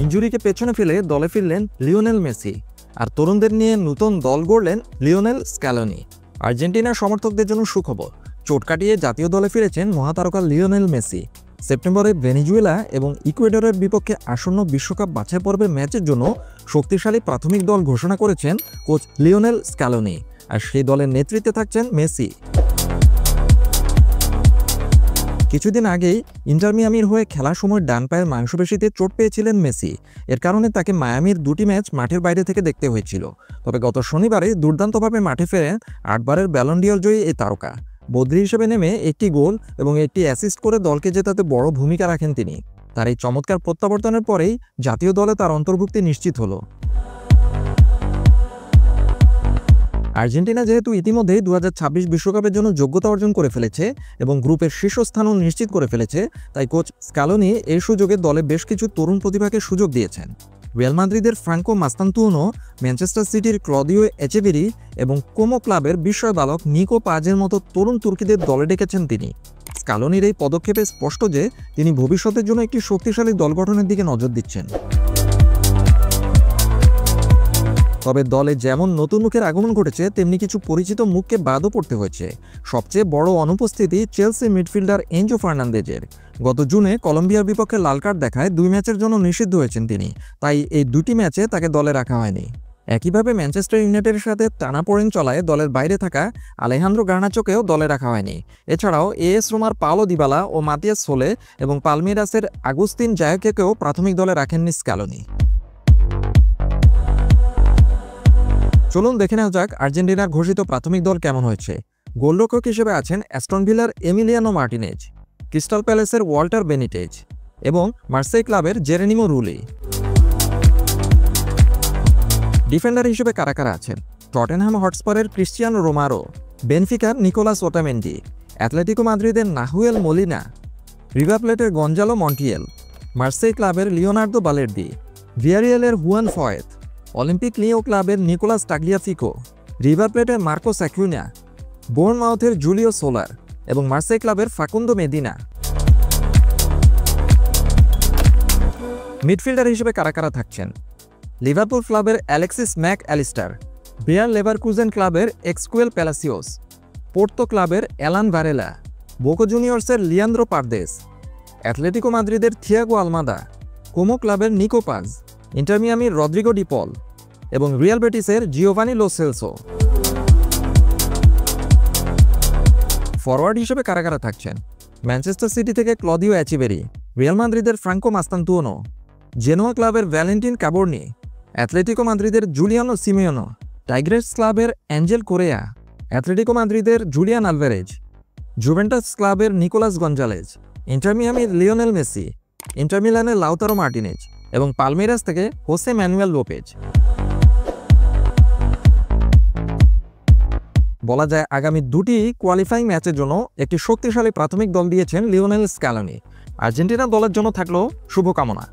ইনজুরিকে পেছনে ফেলে দলে ফিরলেন লিওনেল মেসি, আর তরুণদের নিয়ে নতুন দল গড়লেন লিওনেল স্ক্যালোনি। আর্জেন্টিনার সমর্থকদের জন্য সুখবর, চোট কাটিয়ে জাতীয় দলে ফিরেছেন মহাতারকা লিওনেল মেসি। সেপ্টেম্বরে ভেনেজুয়েলা এবং ইকুয়েডরের বিপক্ষে আসন্ন বিশ্বকাপ বাছাই পর্বের ম্যাচের জন্য শক্তিশালী প্রাথমিক দল ঘোষণা করেছেন কোচ লিওনেল স্ক্যালোনি, আর সেই দলের নেতৃত্বে থাকছেন মেসি। কিছুদিন আগেই ইন্টার মিয়ামির হয়ে খেলার সময় ডান পায়ের মাংসপেশিতে চোট পেয়েছিলেন মেসি। এর কারণে তাকে মায়ামির 2টি ম্যাচ মাঠের বাইরে থেকে দেখতে হয়েছিল। তবে গত শনিবারে দুর্দান্তভাবে মাঠে ফেরেন 8বারের ব্যালন ডি'র জয়ী এই তারকা। বদলি হিসেবে নেমে 1টি গোল এবং 1টি অ্যাসিস্ট করে দলকে জেতাতে বড় ভূমিকা রাখেন তিনি। তার এই চমৎকার প্রত্যাবর্তনের পরেই জাতীয় দলে তার অন্তর্ভুক্তি নিশ্চিত হলো। আর্জেন্টিনা যেহেতু ইতিমধ্যেই 2026 বিশ্বকাপের জন্য যোগ্যতা অর্জন করে ফেলেছে এবং গ্রুপের শীর্ষস্থানও নিশ্চিত করে ফেলেছে, তাই কোচ স্ক্যালোনি এই সুযোগে দলে বেশ কিছু তরুণ প্রতিভাকে সুযোগ দিয়েছেন। রিয়াল মাদ্রিদের ফ্রাঙ্কো মাস্তান্তুনো, ম্যানচেস্টার সিটির ক্লদিও এচেভেরি এবং কোমো ক্লাবের বিস্ময় বালক নিকো পাজের মতো তরুণ তুর্কিদের দলে ডেকেছেন তিনি। স্ক্যালোনির এই পদক্ষেপে স্পষ্ট যে তিনি ভবিষ্যতের জন্য একটি শক্তিশালী দল গঠনের দিকে নজর দিচ্ছেন। তবে দলে যেমন নতুন মুখের আগমন ঘটেছে, তেমনি কিছু পরিচিত মুখকে বাদও পড়তে হয়েছে। সবচেয়ে বড় অনুপস্থিতি চেলসি মিডফিল্ডার এনজো ফার্নান্দেজের। গত জুনে কলম্বিয়ার বিপক্ষে লাল কার্ড দেখায় 2 ম্যাচের জন্য নিষিদ্ধ হয়েছেন তিনি, তাই এই 2টি ম্যাচে তাকে দলে রাখা হয়নি। একইভাবে ম্যানচেস্টার ইউনাইটেডের সাথে টানাপোড়েন চলায় দলের বাইরে থাকা আলেহান্দ্রো গার্নাচোকেও দলে রাখা হয়নি। এছাড়াও এএস রোমার পাওলো দিবালা ও মাতিয়াস সোলে এবং পালমেরাসের আগুস্তিন জায়োকেকেও প্রাথমিক দলে রাখেননি স্ক্যালোনি। চলুন দেখে নেওয়া যাক আর্জেন্টিনার ঘোষিত প্রাথমিক দল কেমন হয়েছে। গোলরক্ষক হিসেবে আছেন অ্যাস্টন ভিলার এমিলিয়ানো মার্টিনেজ, ক্রিস্টাল প্যালেসের ওয়াল্টার বেনিটেজ এবং মার্সেই ক্লাবের জেরেনিমো রুলি। ডিফেন্ডার হিসেবে কারা কারা আছেন? টটেনহাম হটস্পারের ক্রিস্টিয়ানো রোমারো, বেনফিকার নিকোলাস ওটামেন্ডি, অ্যাটলেটিকো মাদ্রিদের নাহুয়েল মোলিনা, রিভার প্লেটের গঞ্জালো মন্টিয়েল, মার্সেই ক্লাবের লিওনার্দো বালের্দি, ভিয়ারিয়েলের হুয়ান ফয়েত, অলিম্পিক লিও ক্লাবের নিকোলাস টাগলিয়াফিকো, রিভার প্লেটের মার্কোস অ্যাকুইনা, বোর্নমাউথের জুলিও সোলার এবং মার্সেই ক্লাবের ফাকুন্দো মেদিনা। মিডফিল্ডার হিসেবে কারা কারা থাকছেন? লিভারপুল ক্লাবের Alexis Mac Allister, Bayer Leverkusen ক্লাবের এক্সকুয়েল প্যালাসিওস, পোর্তো ক্লাবের অ্যালান ভারেলা, বোকা জুনিয়র্সের লিয়ান্দ্রো পারদেস, অ্যাটলেটিকো মাদ্রিদের থিয়াগো আলমাদা, কোমো ক্লাবের নিকো পাজ, ইন্টার মিয়ামির রদ্রিগো ডি পল এবং রিয়াল বেটিসের জিওভানি লো সেলসো। ফরওয়ার্ড হিসেবে কারা কারা থাকছেন? ম্যানচেস্টার সিটি থেকে ক্লদিও এচেভেরি, রিয়াল মাদ্রিদের ফ্রাঙ্কো মাস্তান্তুনো, জেনোয়া ক্লাবের ভ্যালেন্টিন কাবোর্নি, অ্যাটলেটিকো মাদ্রিদের জুলিয়ানো সিমিওনো, টাইগ্রেস ক্লাবের অ্যাঞ্জেল কোরেয়া, অ্যাটলেটিকো মাদ্রিদের জুলিয়ান আলভারেজ, জুভেন্টাস ক্লাবের নিকোলাস গঞ্জালেজ, ইন্টার মিয়ামির লিওনেল মেসি, ইন্টার মিলানের লাউতারো মার্টিনেজ এবং পালমেরাস থেকে হোসে ম্যানুয়েল লোপেজ। বলা যায় আগামী 2টি কোয়ালিফাইং ম্যাচের জন্য একটি শক্তিশালী প্রাথমিক দল দিয়েছেন লিওনেল স্ক্যালোনি। আর্জেন্টিনা দলের জন্য থাকলো শুভকামনা।